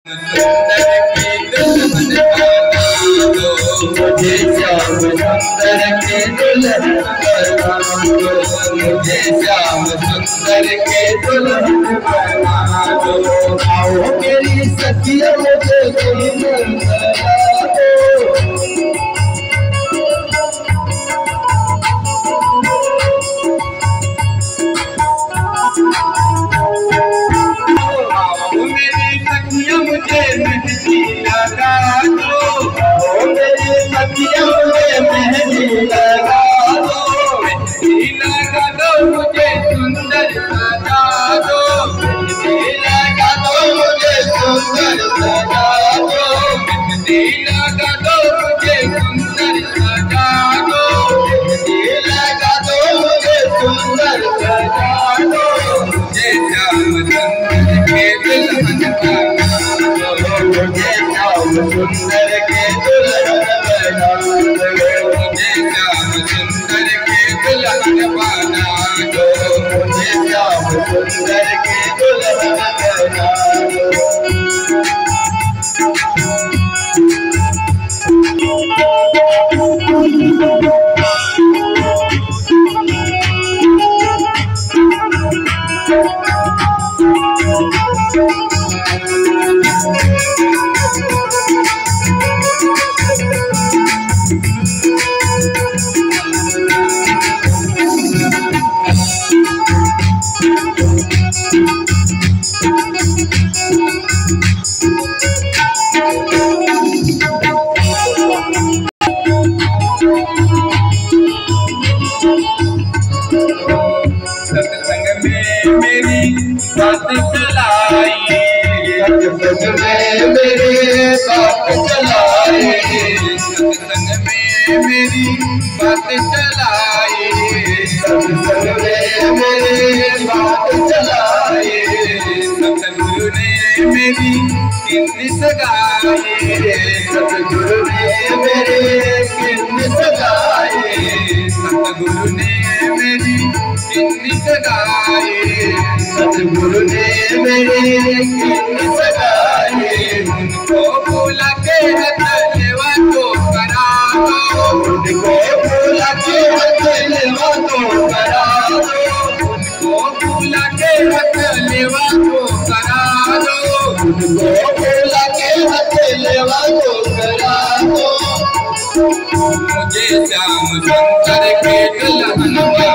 सुंदर की दुल्हन बना दो, मुझे श्याम सुंदर की दुल्हन बना दो, मुझे श्याम सुंदर की दुल्हन बना दो। आओ मेरी सखिया मुझे दुल्हन बना दो, मुझे मेहंदी लगा दो, ओ मेरी सखिया मुझे मेहंदी लगा दो, मेहंदी लगा दो मुझे सुंदर सजा दो, मेहंदी लगा दो मुझे सुंदर सजा दो, मेहंदी लगा दो मुझे सुंदर सजा दो, मेहंदी लगा दो मुझे सुंदर सजा दो, मुझे श्याम सुंदर के दुल्हन मुझे श्याम सुंदर के दुल्हन बना दो, मुझे श्याम सुंदर के दुल्हन बना दो, मुझे श्याम सुंदर के दुल्हन बना दो। सत्संग में मेरी बात चलाई, सत्संग में मेरी बात चलाई, सत्संग में मेरी बात चलाई, सत्संग में मेरी बात चलाई, सतगुरु ने मेरी कितनी सगाई, सतगुरु ने मेरी कितनी सगाई, सतगुरु ने मेरी कितनी सगाई, सतगुरु ने मेरी कितनी सगाई, उनको भूला के हथ लेवा तो करा दो, उनको भूला के हथ लेवा तो करा दो, उनको भूला के हथ लेवा तो करा दो, उनको भूला के हथ लेवा तो करा दो, मुझे श्याम सुंदर के दुल्हन बना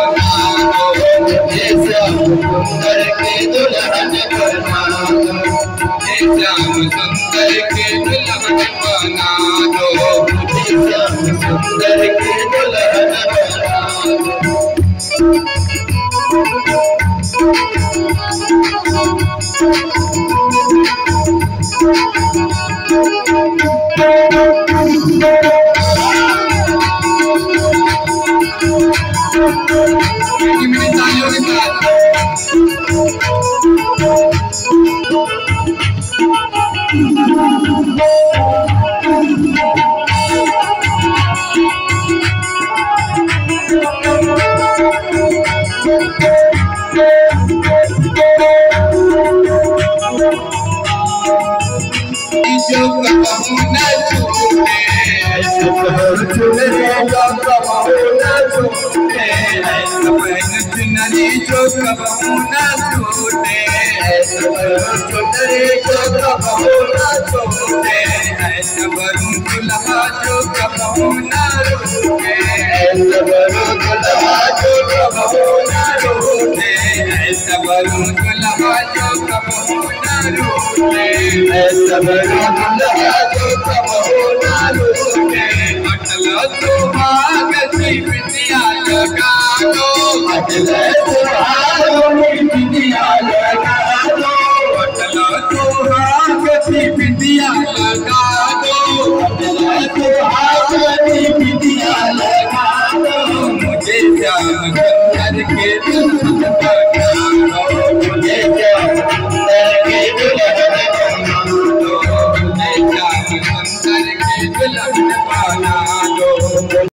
दो, मुझे श्याम सुंदर के दुल्हन बना दो, मुझे श्याम सुंदर के दुल्हन बना दो, मुझे श्याम सुंदर के दुल्हन बना दो। जो कबहू न छूटे, चुनरी जो कबहू न छूटे, चुनरी जो कबहू न छूटे, चुनरी जो कबहू न छूटे, सबरू दुल्हा जो कबहू न रूठे, सबरू दुल्हा जो कबहू न रूठे, सबरू दुल्हा जो कबहू न रूठे, सबरू दुल्हा जो कबहू न रूठे, अटल सुहाग की बिटिया लगा दो, अटल सुहाग की बिटिया लगा दो, अटल सुहाग की बिटिया लगा दो, अटल सुहाग की बिटिया लगा दो, मुझे श्याम सुंदर के दुल्हन बना दो, मुझे श्याम